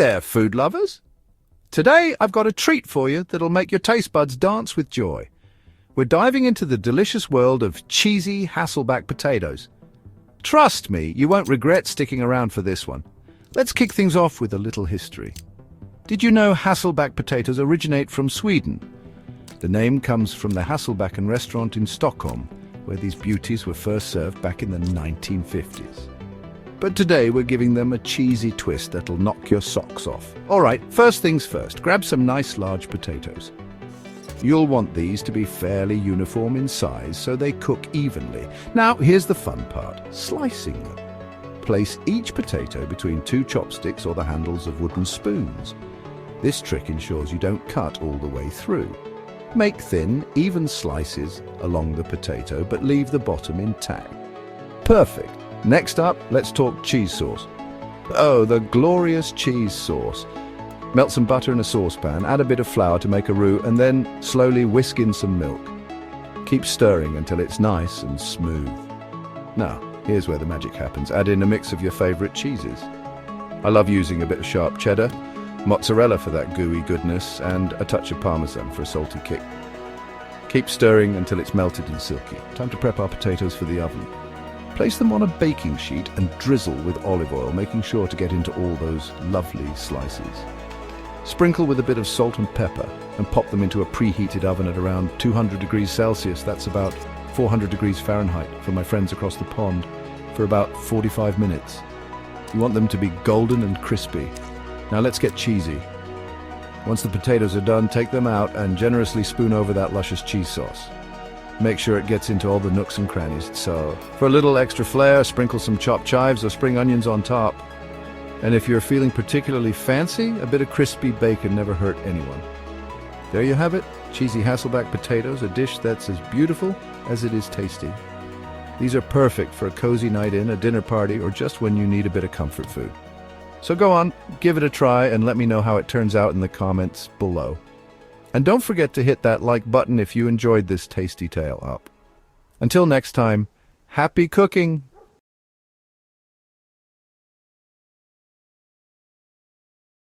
there, food lovers! Today I've got a treat for you that'll make your taste buds dance with joy. We're diving into the delicious world of cheesy Hasselback potatoes. Trust me, you won't regret sticking around for this one. Let's kick things off with a little history. Did you know Hasselback potatoes originate from Sweden? The name comes from the Hasselbacken restaurant in Stockholm, where these beauties were first served back in the 1950s. But today we're giving them a cheesy twist that'll knock your socks off. All right, first things first, grab some nice large potatoes. You'll want these to be fairly uniform in size so they cook evenly. Now, here's the fun part, slicing them. Place each potato between two chopsticks or the handles of wooden spoons. This trick ensures you don't cut all the way through. Make thin, even slices along the potato, but leave the bottom intact. Perfect. Next up, let's talk cheese sauce. Oh, the glorious cheese sauce. Melt some butter in a saucepan, add a bit of flour to make a roux, and then slowly whisk in some milk. Keep stirring until it's nice and smooth. Now, here's where the magic happens. Add in a mix of your favorite cheeses. I love using a bit of sharp cheddar, mozzarella for that gooey goodness, and a touch of parmesan for a salty kick. Keep stirring until it's melted and silky. Time to prep our potatoes for the oven. Place them on a baking sheet and drizzle with olive oil, making sure to get into all those lovely slices. Sprinkle with a bit of salt and pepper and pop them into a preheated oven at around 200 degrees Celsius, that's about 400 degrees Fahrenheit for my friends across the pond, for about 45 minutes. You want them to be golden and crispy. Now let's get cheesy. Once the potatoes are done, take them out and generously spoon over that luscious cheese sauce. Make sure it gets into all the nooks and crannies. So, for a little extra flair, sprinkle some chopped chives or spring onions on top. And if you're feeling particularly fancy, a bit of crispy bacon never hurt anyone. There you have it, cheesy Hasselback potatoes, a dish that's as beautiful as it is tasty. These are perfect for a cozy night in, a dinner party, or just when you need a bit of comfort food. So go on, give it a try, and let me know how it turns out in the comments below. And don't forget to hit that like button if you enjoyed this tasty tale up. Until next time, happy cooking!